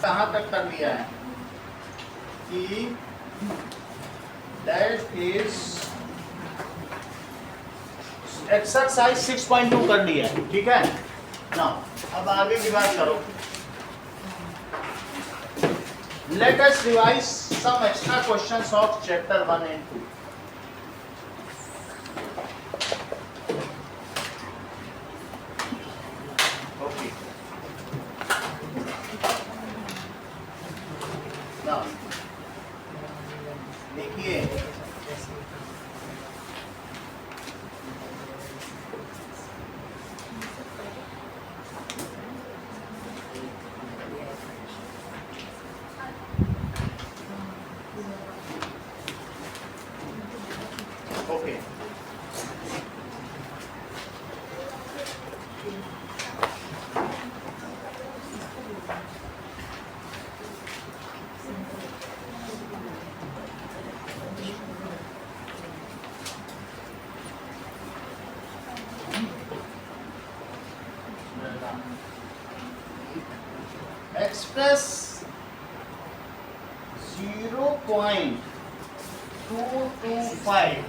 कहाँ तक कर लिया है कि दैट इज एक्सरसाइज 6.2 कर लिया है, ठीक है ना। अब आगे की बात करो। Let us revise some extra questions of chapter 1 and 2। Okay, now देखिए okay express 0.225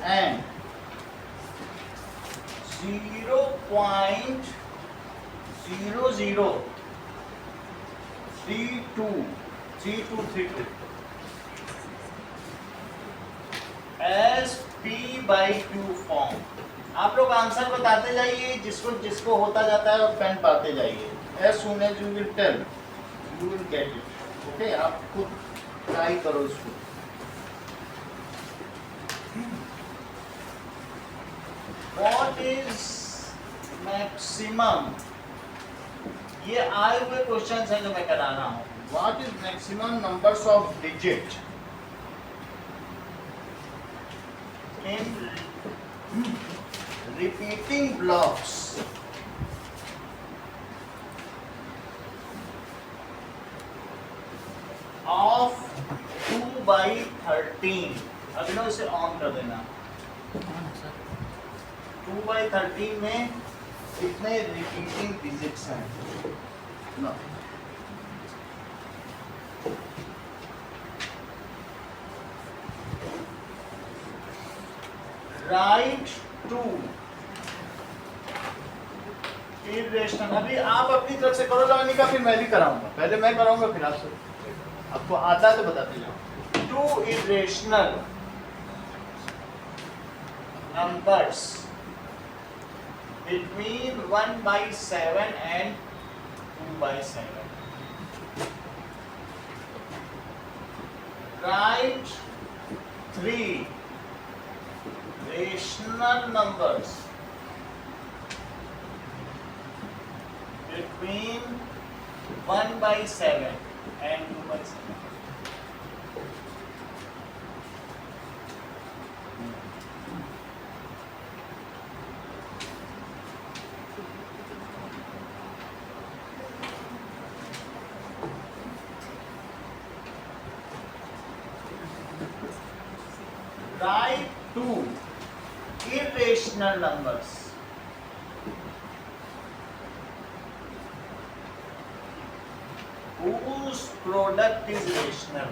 and 0.0032 S P by Q form. आप लोग आंसर बताते जाइए, जिसको जिसको होता जाता है और पेन पाते जाइए। As soon as you will tell you will get it. Okay, आप खुद ट्राई करो इसको। व्हाट इज मैक्सिमम, ये आए हुए क्वेश्चन है जो मैं करा रहा हूँ। What is maximum numbers of digit in repeating blocks of 2/13। अभी ना इसे ऑन कर देना। 2/13 में कितने रिपीटिंग डिजिट्स हैं ना। Write two irrational. अभी आप अपनी तरफ से करो लावनी का, फिर मैं भी कराऊंगा। पहले मैं कराऊंगा फिर आपसे। आपको आता है तो बताते जाओ। Two irrational numbers between 1/7 and 2/7। Write 3 rational numbers between 1/7 and 2/7। Write 2 irrational numbers whose product is rational।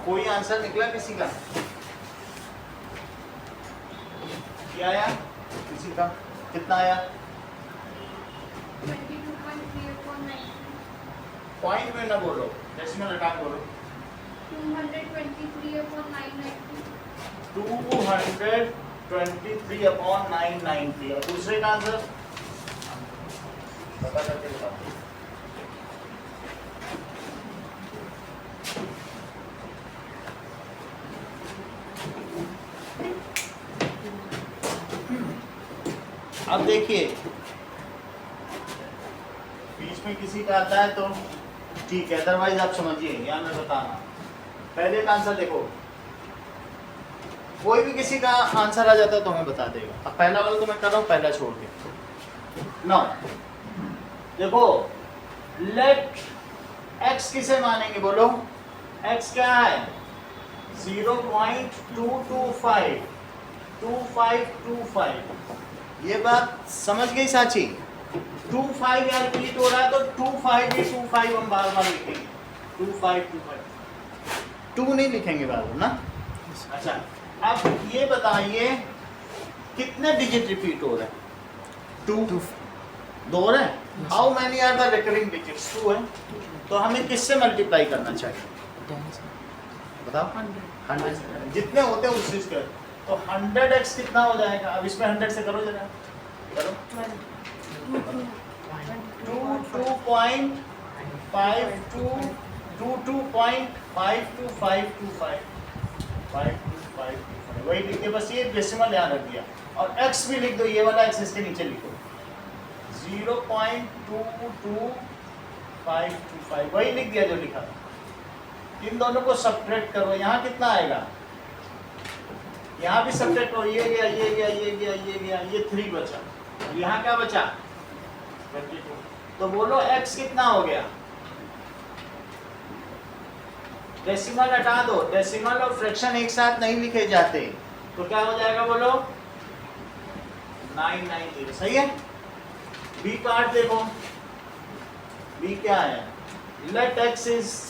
कोई आंसर निकला किसी का? क्या आया किसी का? कितना आया? 22.3/9 पॉइंट में ना बोलो, डेसिमल हटा के बोलो। 223/990 223/990। और दूसरे का आंसर पता करके बताओ। अब देखिए बीच में किसी का आता है तो ठीक है, अदरवाइज आप समझिए, या मैं बताना। पहले का आंसर देखो, कोई भी किसी का आंसर आ जाता है तो हमें बता देगा। अब पहला वाला तो मैं कर रहा हूँ, पहला छोड़ के ना। देखो लेट x किसे मानेंगे बोलो? x क्या है? 0.225 2525। ये बात समझ गई साची? 25 यार रिपीट हो रहा है तो 25 भी 25 हम बार बार लिखेंगे। 2525 2 नहीं लिखेंगे बार बार ना। अच्छा अब ये बताइए कितने डिजिट रिपीट हो रहे हैं? 2 दो रहे हैं। How many are the recurring digits? 2 है। तो हमें किससे मल्टीप्लाई करना चाहिए बताओ? 100। जितने होते हैं उसी से। तो 100x कितना हो जाएगा? अब इसमें 100 से करो जरा, करो। 22.522525 वही लिख के बस ये डेसिमल याद रख दिया। और x भी लिख दो, ये वाला x इसके नीचे लिखो 0.22525 वही लिख दिया जो लिखा था। इन दोनों को सब्ट्रैक्ट करो, यहाँ कितना आएगा? यहाँ भी सब्ट्रैक्ट करो, ये गया ये गया ये गया ये गया, ये 3 बचा। यहाँ क्या बचा? 22। तो बोलो x कितना हो गया? डेसिमल हटा दो, डेसिमल और फ्रैक्शन एक साथ नहीं लिखे जाते, तो क्या हो जाएगा बोलो? 990। सही है। बी पार्ट देखो, बी क्या है? लेट x इज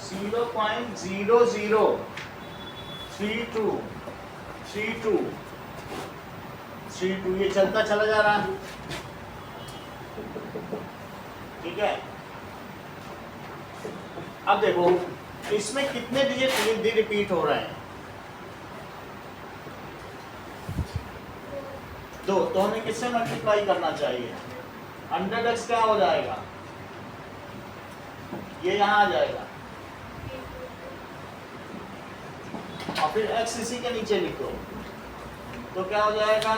0.003232 ये चलता चला जा रहा है, ठीक है। अब देखो इसमें कितने डिजिट रिपीट हो रहे हैं? 2। तो हमें किससे मल्टीप्लाई करना चाहिए? 100x क्या हो जाएगा? ये यहाँ आ जाएगा और फिर x इसी के नीचे लिखो, तो क्या हो जाएगा?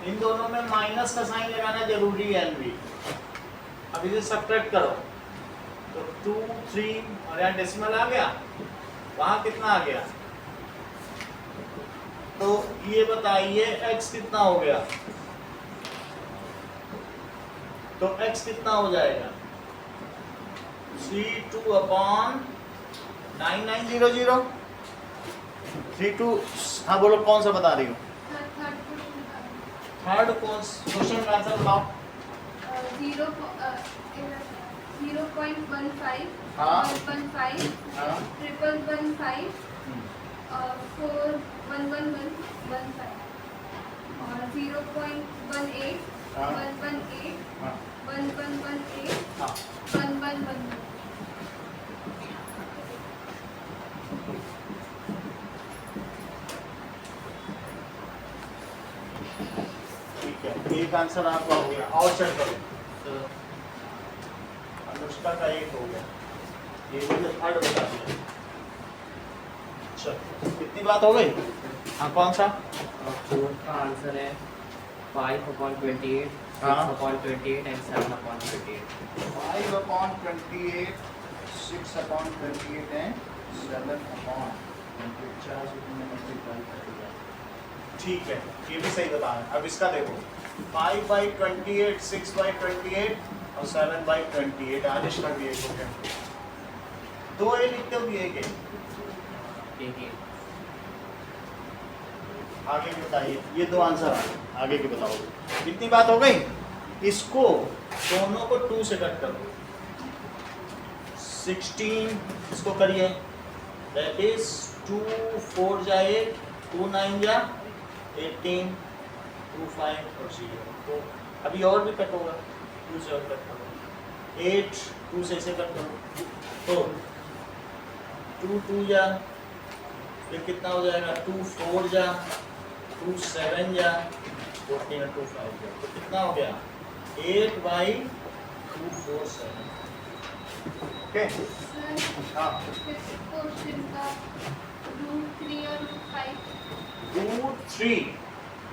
इन दोनों में माइनस का साइन लगाना जरूरी है एनवी। अब इसे सब्ट्रैक्ट करो तो 2 3 और यहाँ डेसिमल आ गया, वहां कितना आ गया? तो ये बताइए x कितना हो गया? तो x कितना हो जाएगा? 32/9900। 32। हाँ बोलो कौन सा बता रही हो? थर्ड क्वेश्चन का आंसर बताओ। 0.15 हाँ 115 हाँ 1115 41115 और 0.18 हाँ 118 हाँ 1118 हाँ 1111। ठीक है, एक आंसर आपका हो गया। और चेक करो, तो अनुष्का का एक हो गया, ये मुझे थर्ड बता दिया। चलो कितनी बात हो गई? हाँ कौन सा? फोर्थ का आंसर है 5/28 हाँ 6/28 एंड 7/28। 5/28 6/28 है 7/28। ठीक है, ये भी सही बता रहे हैं। अब इसका देखो 5/28 6/28 और 7/28 आदेश कर दिए हो गया। 2 ए लिखते हो कि 1 ए? ठीक है। आगे की बताइए, ये 2 आंसर आ गए, आगे की बताओ। इतनी बात हो गई? इसको दोनों को 2 से कट करो, 16 इसको करिए, दैट इज 2 4 जा 8, 2 9 जा 18, 2 5 और 0। तो अभी और भी कट होगा, 2 से और कट करो, 8 2 से इसे कट करो, तो 2 2 जा, फिर कितना हो जाएगा, 2 4 जा, 2 7 जा, 14 और 2 5 जा, तो कितना हो गया 8 बाई 2 4 7। ओके सर हाँ, फिफ्थ क्वेश्चन का √3 और √5 √3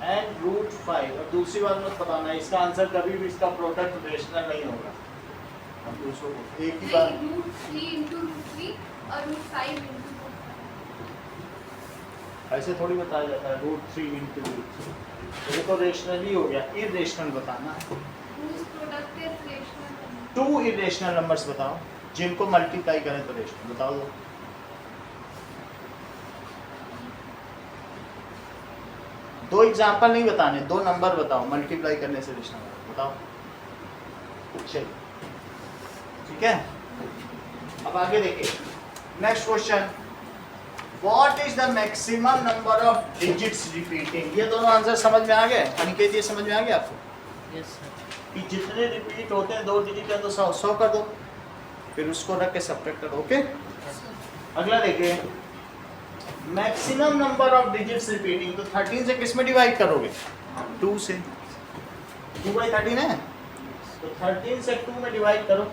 एंड √5, और दूसरी बात मत बताना, इसका आंसर कभी भी इसका प्रोडक्ट रेशनल नहीं होगा। हम दूसरों को एक ही बार √3 into √3 और √5 into ऐसे थोड़ी बताया जाता है, √3 into √3, ये तो रेशनल ही हो गया। इरेशनल बताना, whose product is rational number? 2 irrational numbers बताओ जिनको मल्टीप्लाई करें तो रेशनल, बताओ दो। दो एग्जाम्पल नहीं बताने, 2 नंबर बताओ मल्टीप्लाई करने से रेशनल, बताओ। चलिए ठीक है, अब आगे देखिए next question, what is the maximum number of digits repeating. ये दोनों आंसर समझ में आ गए अनिकेत, ये समझ में आ गया आपको यस सर। कि जितने रिपीट होते हैं 2 डिजिट है तो 100 कर दो, फिर उसको रख के सब्ट्रैक्ट करो। ओके अगला देखिए, maximum number of digits repeating, तो 13 से किस में डिवाइड करोगे, 2 से, 2/13 है तो 13 से 2 में डिवाइड करो,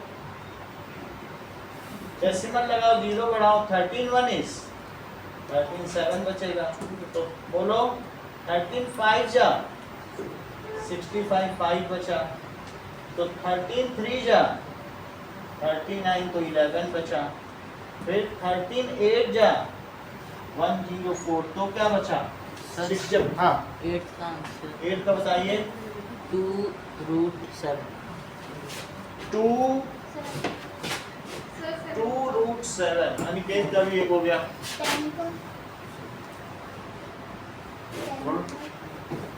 डेसिमल लगाओ, 0 बढ़ाओ, 13 1 इज 13 7 बचेगा, तो बोलो 13 5 जा 65 5 बचा, तो 13 3 जा 39, तो 11 बचा, फिर 13 8 जा 104, तो क्या बचा सर 6 जब, हाँ 8 का आंसर 8 का बताइए, 2√7। 2 सर 2√7, अनिकेत का भी एक हो गया, 10 को बोलो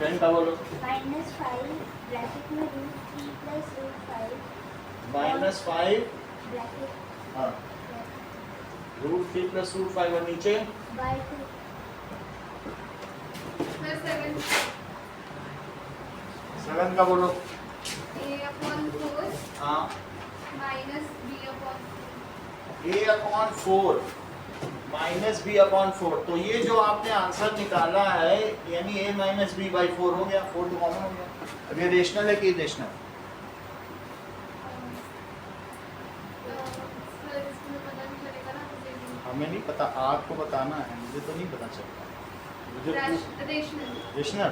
10 का बोलो, -5 ब्रैकेट में √3 प्लस √5 -5, ब्रैकेट हाँ √3 प्लस √5 और नीचे बाय 2 सर 7 7 का बोलो, A/4 हाँ -B/4 A/4 -B/4, तो ये जो आपने आंसर निकाला है यानी A - B/4 हो गया, 4 तो कॉमन हो गया। अब ये रेशनल है कि इरेशनल, सर इसमें पता नहीं चलेगा ना, मुझे हमें नहीं पता, आपको बताना है, मुझे तो नहीं पता चलता, मुझे रेशनल रेशनल।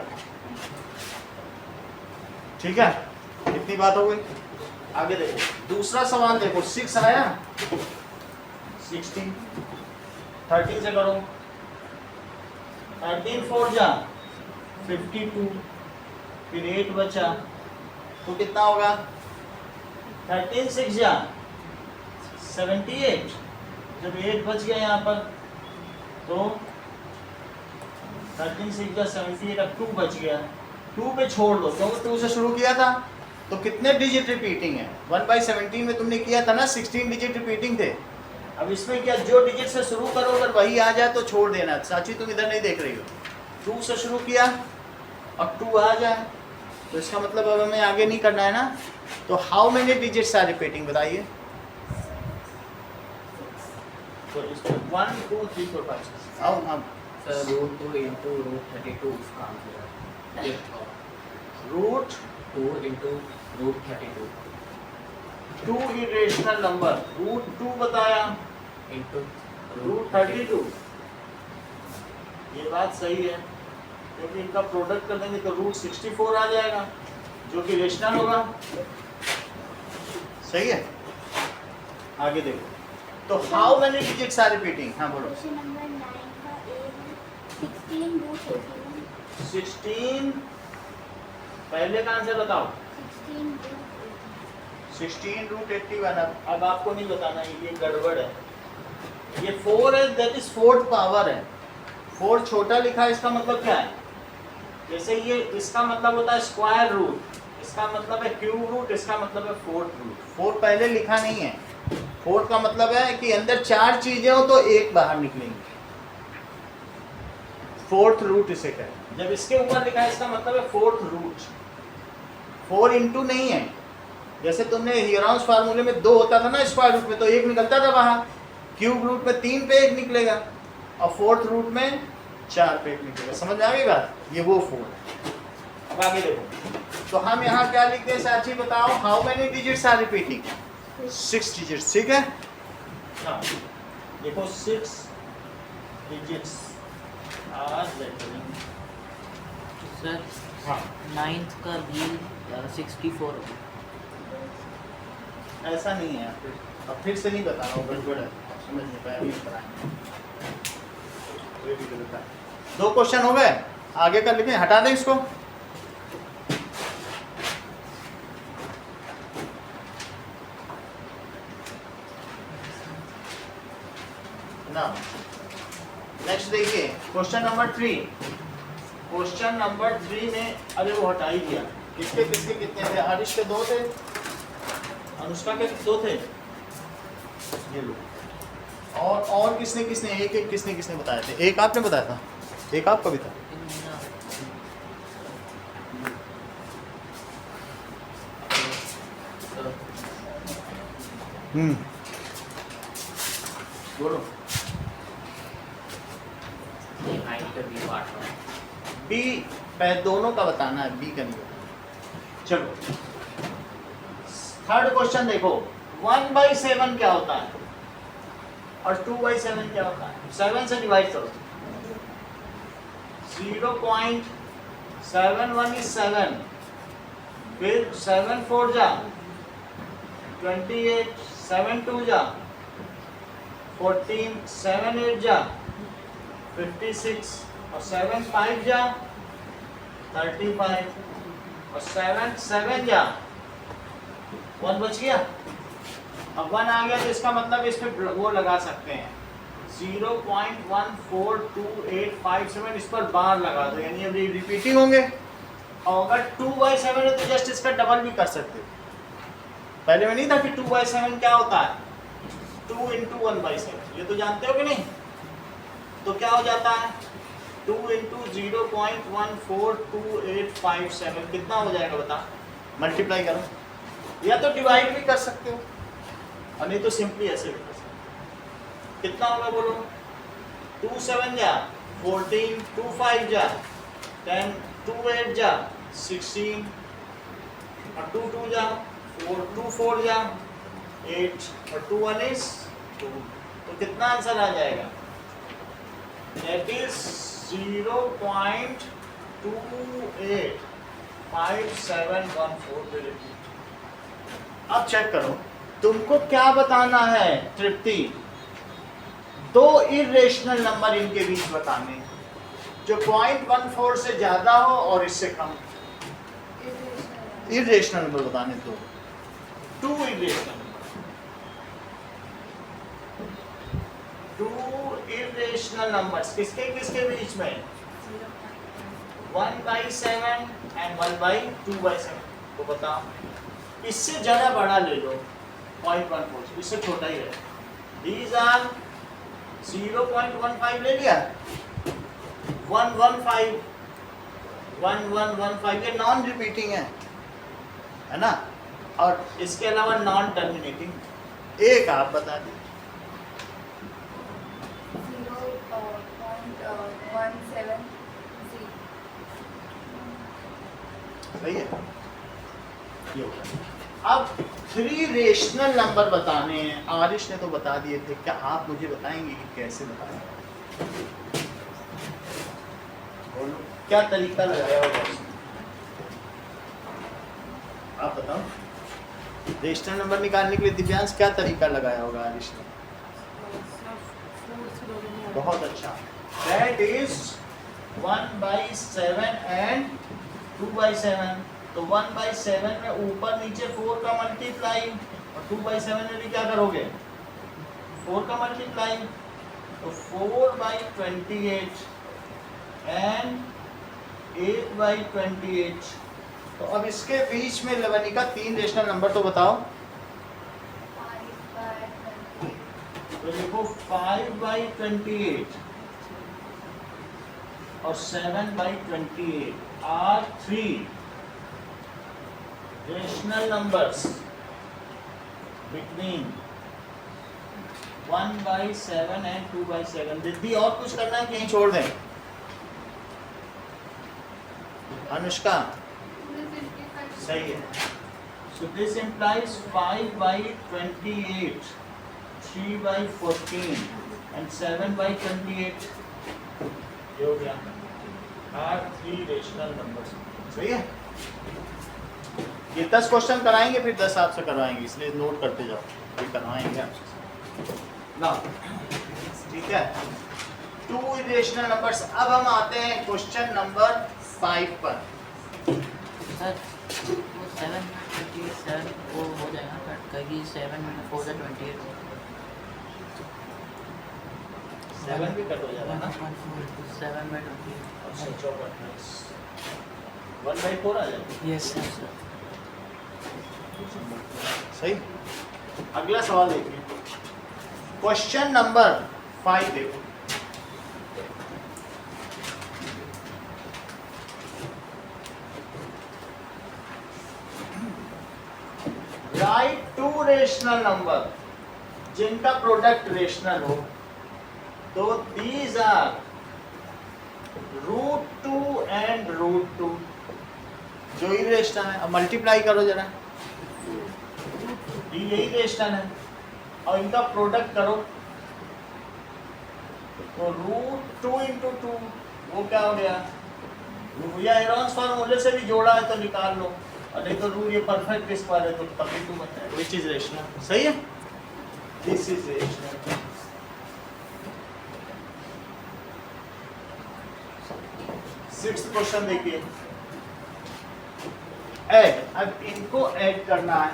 ठीक है, इतनी बात हो गई। आगे देखो दूसरा सवाल, देखो 6 आया, 16, 13 से करो, 13 4 जा 52, फिर 8 बचा, तो कितना होगा, 13 6 जा 78, जब 8 बच गया यहाँ पर तो 13 6 जा 78, अब 2 बच गया, 2 पे छोड़ दो क्योंकि 2 से शुरू किया था, तो कितने डिजिट रिपीटिंग है, 1/17 में तुमने किया था ना, 16 डिजिट रिपीटिंग थे। अब इसमें क्या, जो डिजिट से शुरू करो अगर वही आ जाए तो छोड़ देना, साची तुम इधर नहीं देख रही हो, 2 से शुरू किया अब 2 आ जाए तो इसका मतलब अब हमें आगे नहीं करना है ना, तो how many digits are repeating बताइए, तो इसमें 1 2 3 4 5 आओ हम सर √2 into √32 इसका आंसर है, √2 into √32 इरेशनल नंबर, √2 बताया into √32, ये बात सही है क्योंकि इनका प्रोडक्ट कर देंगे तो √64 आ जाएगा जो कि रेशनल होगा, सही है। आगे देखो, तो how many digits are repeating, हाँ बोलो, क्वेश्चन नंबर 9 का ए है 16 √81 16, पहले का आंसर बताओ, 16 √81, अब आपको नहीं बताना, ये गड़बड़ है, ये 4 है, दैट इज 4th पावर है, 4 छोटा लिखा है, इसका मतलब क्या है, जैसे ये इसका मतलब होता है स्क्वायर रूट, इसका मतलब है क्यूब रूट, इसका मतलब है फोर्थ रूट। फोर्थ पहले लिखा नहीं है। फोर्थ का मतलब है कि अंदर 4 चीजें हो तो एक बाहर निकलेंगी, फोर्थ रूट इसे कहें। जब इसके ऊपर लिखा है इसका मतलब है फोर्थ रूट। 4 इंटू नहीं है, जैसे तुमने हीरोन्स फार्मूले में 2 होता था ना स्क्वायर रूट में, तो 1 निकलता था बाहर। क्यूब रूट में 3 पे 1 निकलेगा, और फोर्थ रूट में 4 पे 1 निकलेगा। समझ में आ गई बात? ये वो 4 है। अब आगे देखो, तो हम यहाँ क्या लिखते हैं साची, बताओ। How many digits are repeating? 6 digits, ठीक है। हाँ देखो 6 डिजिट्स आर रिपीटिंग। सर हाँ 9th का भी 64 होगा। ऐसा नहीं है, अब फिर से नहीं बता रहा हूँ, गड़बड़ है, समझ नहीं पाया, अभी बताएंगे। ये भी गलत है। 2 क्वेश्चन हो गए, आगे कर लिखें, हटा दें इसको। ना नेक्स्ट देखिए क्वेश्चन नंबर 3। क्वेश्चन नंबर 3 में, अरे वो हटा ही दिया। किसके किसके कितने थे? आरिश के 2 थे, अनुष्का के 2 थे, ये लो। और किसने किसने एक एक किसने किसने बताए थे? एक आपने बताया था, एक आपका भी था। बोलो। बी पहले दोनों का बताना है, बी का नहीं बताना। चलो थर्ड क्वेश्चन देखो, 1/7 क्या होता है और 2/7 क्या होता है? 7 से डिवाइड करो। 0.71 इज 7, फिर 7 4 जा 28, 7 2 जा 14, 7 8 जा 56, और 7 5 जा 35, और 7 7 जा 1 बच गया। अब 1 आ गया तो इसका मतलब इस पे वो लगा सकते हैं 0.142857, इस पर बार लगा दो, यानी अभी रिपीटिंग होंगे। और अगर 2/7 है तो जस्ट इसका डबल भी कर सकते हो। पहले में नहीं था कि 2/7 क्या होता है? 2 इंटू 1/7, ये तो जानते हो कि नहीं? तो क्या हो जाता है 2 इंटू 0.142857, कितना हो जाएगा बता? मल्टीप्लाई करो, या तो डिवाइड भी कर सकते हो और नहीं तो सिंपली ऐसे भी कर सकते हो। कितना होगा बोलो? 2 7 जा 14, 2 5 जा 10, 2 8 जा 16, और 2 2 जा 4, 2 4 जा 8, और 2 1 is 2। तो कितना आंसर आ जाएगा? That is 0.285714। अब चेक करो, तुमको क्या बताना है तृप्ति? 2 इरेशनल नंबर इनके बीच बताने, जो 0.14 से ज्यादा हो और इससे कम। इरेशनल नंबर बताने, 2 इरेशनल नंबर, 2 इरेशनल नंबर्स किसके किसके बीच में? 1/7 एंड 1/2/7। तो बताओ, इससे ज्यादा बड़ा ले लो 0.14, इससे छोटा ही है। These are 0.15 ले लिया, 115, 1115, ये नॉन रिपीटिंग है ना, और इसके अलावा नॉन टर्मिनेटिंग। एक आप बता दीजिए। 0.170। सही है, ये हो गया। अब 3 रेशनल नंबर बताने हैं। आरिश ने तो बता दिए थे, क्या आप मुझे बताएंगे कि कैसे बताएं? बोलो, क्या तरीका लगाया होगा उसने? आप बताओ। रेशनल नंबर निकालने के लिए दिव्यांश क्या तरीका लगाया होगा आरिश ने? बहुत अच्छा। That is 1/7 and 2/7। तो 1/7 में ऊपर नीचे 4 का मल्टीप्लाई, और 2/7 में भी क्या करोगे? 4 का मल्टीप्लाई। तो 4/28 and 8/28 तो अब इसके बीच में लवनिका 3 रेशनल नंबर तो बताओ। 5/28 तो देखो 5/28 और 7/28 are 3 rational numbers between 1/7 and 2/7। दीदी और कुछ करना है कि यहीं छोड़ दें? अनुष्का सही है। So this implies 5/28, 3/14 and 7/28 ये हो गया are 3 rational numbers। सही है। ये 10 क्वेश्चन कराएंगे फिर 10 आपसे करवाएंगे, इसलिए नोट करते जाओ, ये करवाएंगे आपसे ना, ठीक है। 2 इरेशनल नंबर्स। अब हम आते हैं क्वेश्चन नंबर 5 पर। सर वो 7/27 वो हो जाएगा कट कभी 7 4 28 7 भी कट हो जाएगा ना। 7/28 1/4 आ जाएगा। यस सर सही। अगला सवाल देखिए, क्वेश्चन नंबर 5 देखो। राइट 2 रेशनल नंबर जिनका प्रोडक्ट रेशनल हो, तो दीज आर √2 एंड √2 जो इरेशनल है। अब मल्टीप्लाई करो जरा, यही रेशनल है और इनका प्रोडक्ट करो, तो √2 × 2 वो क्या हो गया, या हेरोन्स फार्मूले से भी जोड़ा है तो निकाल लो, और नहीं तो रूट ये परफेक्ट स्क्वायर है तो 32 बनता है, व्हिच इज रेशनल। सही है, this is rational. Sixth question देखिए, ऐड। अब इनको ऐड करना है।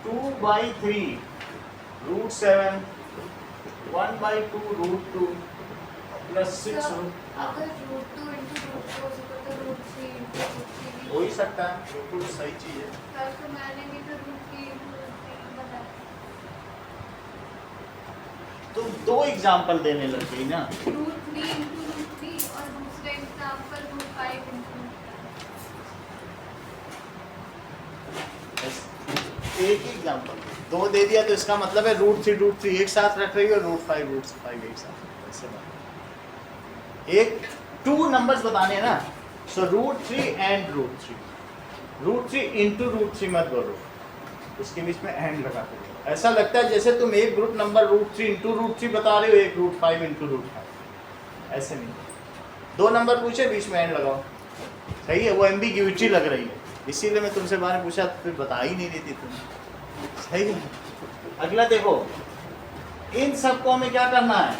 2/3 √7, 1/2 √2 प्लस 6 अगर √2 × √2 हो सकता तो √3 × √3 हो ही सकता है, बिल्कुल सही चीज है। सर तो मैंने भी तो √3 × √3 बताया। तुम 2 एग्जांपल देने लग गई ना। √3 × √3 और दूसरा एग्जांपल √5 × एक ही एग्जांपल 2 दे दिया तो इसका मतलब है √3 √3 एक साथ रख रही हो, √5 √5 एक साथ ऐसे बात। एक 2 नंबर्स बताने हैं ना, सो √3 एंड √3, √3 × √3 मत बोलो, उसके बीच में एंड लगा दो। ऐसा लगता है जैसे तुम एक ग्रुप नंबर √3 × √3 बता रहे हो, एक √5 × √5, ऐसे नहीं। 2 नंबर पूछे, बीच में एंड लगाओ। सही है, वो एम्बिग्यूटी लग रही है, इसीलिए मैं तुमसे बारे पूछा, फिर बता ही नहीं रही थी तुम। सही है। अगला देखो, इन सबको हमें क्या करना है,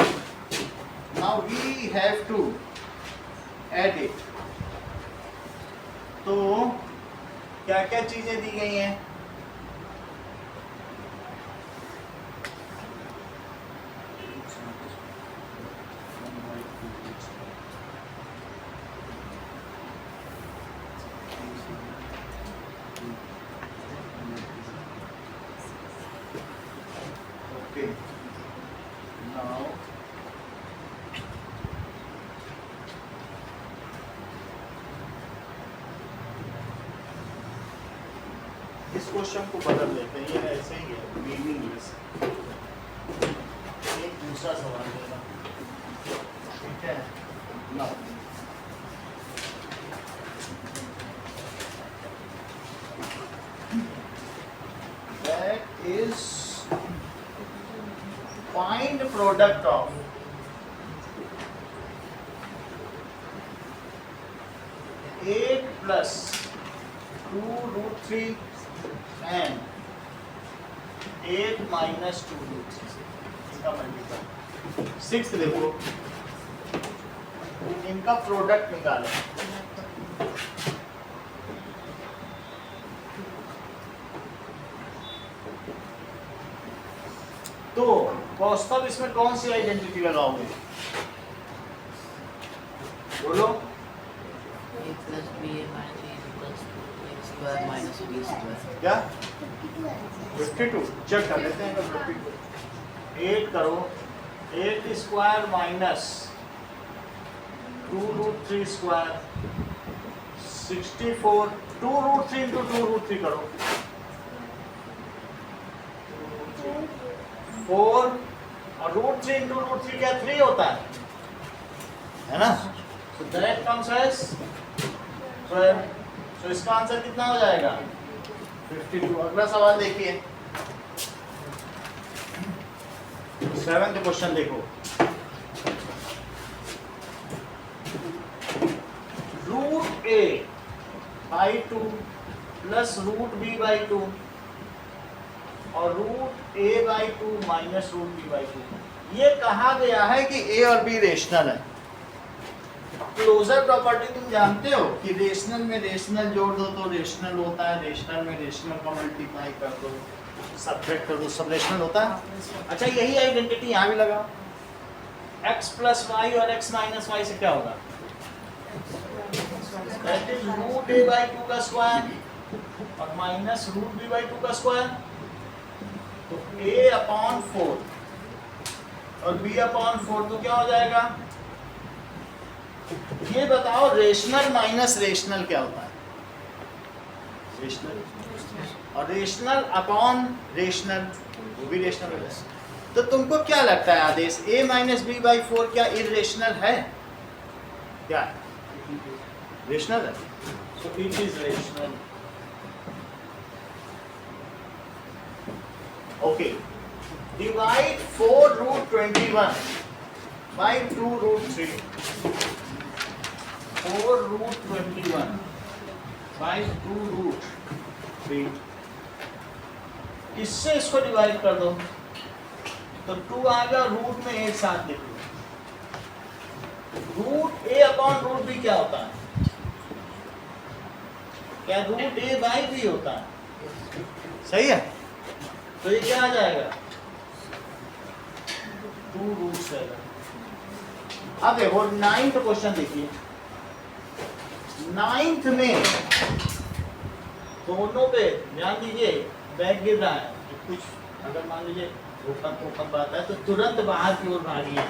now we have to add it. तो क्या क्या चीजें दी गई हैं, okay now इस क्वेश्चन को बदल लेते हैं, ये ऐसे ही है, मीनिंगलेस। एक दूसरा सवाल लेना, ठीक है। Now that is find product of eight plus 2 √3 and 8 minus 2 √3 इसका मल्टीपल। 6 देखो, इनका प्रोडक्ट निकालो। तो कौस्तभ इसमें कौन सी आइडेंटिटी लगाओगे, बोलो। एक plus b a minus a equals to a square minus b square. क्या 52 52 चेक कर लेते हैं 52 8 करो 8 स्क्वायर माइनस 2√3 स्क्वायर 64 2√3 इंटू 2√3 करो 4 और √3 इंटू √3 क्या 3 होता है ना? So that comes as 12. So इसका आंसर कितना हो जाएगा 52. अगला सवाल देखिए 7th क्वेश्चन देखो √a/2 प्लस √b/2 और √a/2 माइनस √b/2 ये कहा गया है कि a और b रेशनल है। क्लोजर प्रॉपर्टी तुम जानते हो कि रेशनल में रेशनल जोड़ दो तो रेशनल होता है, रेशनल में रेशनल का मल्टीप्लाई कर दो, सब्ट्रैक्ट कर दो, सब रेशनल होता है। अच्छा यही आइडेंटिटी यहाँ भी लगाओ, x प्लस वाई और x माइनस वाई से क्या होगा? दैट इज √a/2 का स्क्वायर और माइनस √b/2 का स्क्वायर। तो a/4 और b/4 तो क्या हो जाएगा? ये बताओ रेशनल माइनस रेशनल क्या होता है? रेशनल और रेशनल अपॉन रेशनल वो भी रेशनल है। तो तुमको क्या लगता है आदेश a माइनस b/4 क्या इरेशनल है? क्या रेशनल है? So it is rational. Okay. Divide 4√21 by 2√3. 4√21 by 2√3. इससे इसको डिवाइड कर दो तो 2 आ गया, रूट में एक साथ लिख लो। √a/√b क्या होता है? क्या √a/b होता है? सही है। तो ये क्या आ जाएगा 2√7। अब देखो 9th क्वेश्चन देखिए। 9th में दोनों पे ध्यान दीजिए, बैग गिर रहा है, कुछ अगर मान लीजिए भूकंप आता है तो तुरंत बाहर की ओर भागिए।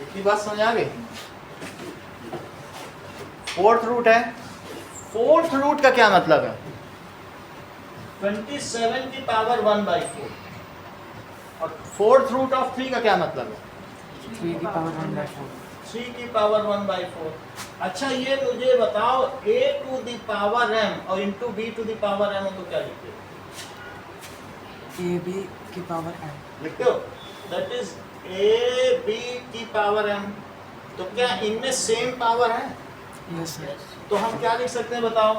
इतनी बात समझ आ गई? 4th रूट है। 4th रूट का क्या मतलब है? 27 की पावर 1/4 और 4th रूट ऑफ 3 का क्या मतलब है? 3 की पावर 1/4। 3 की पावर 1/4। अच्छा ये मुझे बताओ a to the power m और into b to the power m हो तो क्या लिखते हो? ab की पावर m लिखते हो? दैट इज a b की पावर m। तो क्या इनमें सेम पावर है? Yes sir. तो हम क्या लिख सकते हैं बताओ?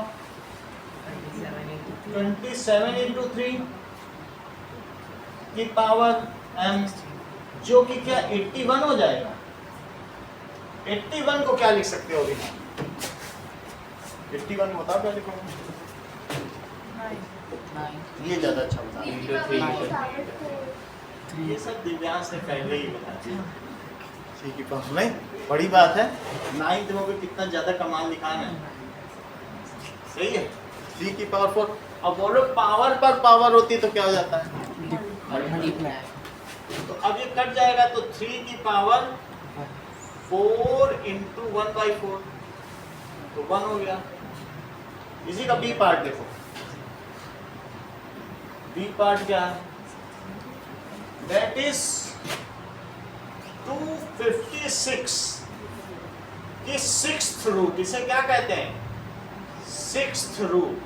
27 इंटू 3 की पावर m जो कि क्या 81 हो जाएगा। 81 को क्या लिख सकते हो अभी? 81 को बताओ क्या लिखोगे? 9 ये ज्यादा अच्छा बता।3 ये सब दिव्यांश ने पहले ही बता दिया। ठीक है पास नहीं बड़ी बात है। 9th में भी कितना ज्यादा कमाल दिखाना है। सही है। 3 की पावर 4। अब बोलो पावर पर पावर होती है तो क्या हो जाता है? मल्टीप्लाई। तो अब ये कट जाएगा तो 3 की पावर 4 इंटू 1/4 तो 1 हो गया। इसी का बी पार्ट देखो। बी पार्ट क्या है? दैट इज 256 की 6th रूट। इसे क्या कहते हैं? 6th root.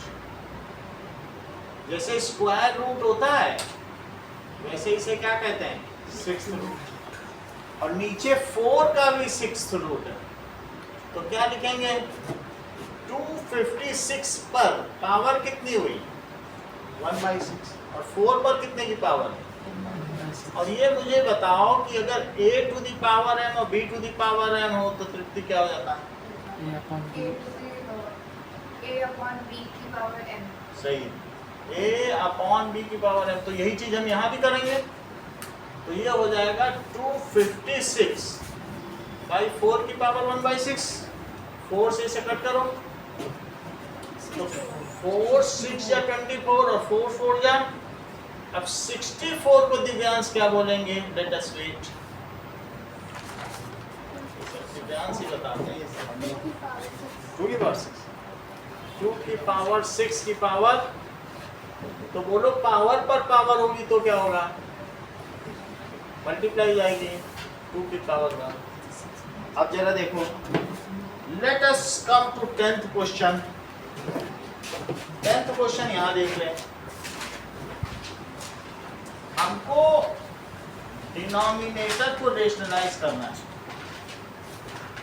जैसे स्क्वायर रूट होता है वैसे इसे क्या कहते हैं? 6th root. और नीचे 4 का भी 6th रूट है तो क्या लिखेंगे? 256 पर पावर कितनी हुई? 1/6 और 4 पर कितने की पावर है? और ये मुझे बताओ कि अगर a to the power m और b to the power m हो तो तृप्ति क्या हो जाता है? a/b की पावर m। सही है। a/b की पावर m। तो यही चीज हम यहाँ भी करेंगे। तो ये हो जाएगा 256 बाई 4 की पावर 1/6, 4 से इसे कट करो तो 4 6 या 24 और 4 4 जा। अब 64 को दिव्यांश क्या बोलेंगे? लेट अस वेट, दिव्यांश ही बताते हैं ये सब। 2 की पावर 6, 2 की पावर 6 की पावर, तो बोलो पावर पर पावर होगी तो क्या होगा? मल्टीप्लाई जाएगी 2 की पावर 1। अब जरा देखो, let us come to 10th question. 10th question यहाँ देख लें। हमको डिनोमिनेटर को रेशनलाइज करना है,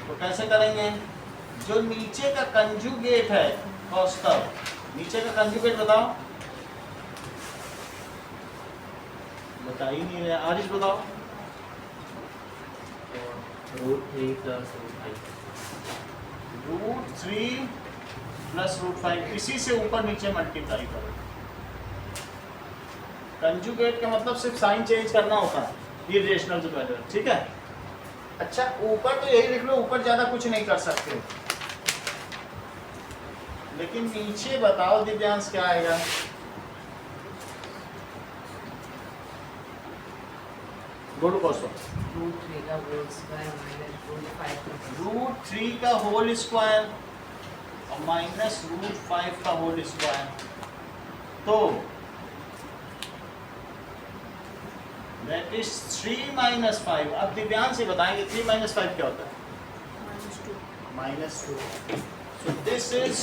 तो कैसे करेंगे? जो नीचे का कंजुगेट है कौस्तव, नीचे का कंजुगेट बताओ, बता ही नहीं रहे, आरिश बताओ। √3 + √5 √3 + √5, इसी से ऊपर नीचे मल्टीप्लाई करो। कंजुगेट का मतलब सिर्फ साइन चेंज करना होता है, इरेशनल से पहले, ठीक है। अच्छा ऊपर तो यही लिख लो, ऊपर ज्यादा कुछ नहीं कर सकते, लेकिन नीचे बताओ दिव्यांश क्या आएगा? बोलो कौशल। √3 का होल स्क्वायर -√5 √3 का होल स्क्वायर और -√5 का होल स्क्वायर, तो दैट इज 3 - 5। अब दिव्यांश से बताएंगे 3 - 5 क्या होता है? -2। So this is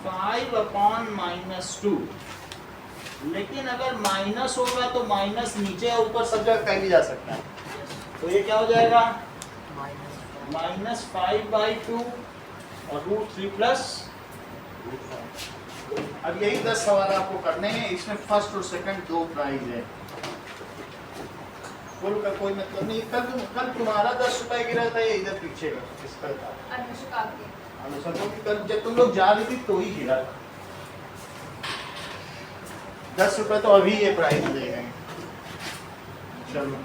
5/-2। लेकिन अगर माइनस होगा तो माइनस नीचे या ऊपर सब जगह कहीं भी जा सकता है, तो ये क्या हो जाएगा? -5/2 और √3 + √5। अब यही 10 सवाल आपको करने हैं, इसमें फर्स्ट और सेकंड 2 प्राइज है। फुल का कोई मतलब नहीं। कल तुम्हारा 10 रुपए गिरा था, ये इधर पीछे का इसका था। अनुष्का की कल जब तुम लोग जा रही थी तो ही गिरा था। 10 रुपए तो अभी ये प्राइस दे गए। चलो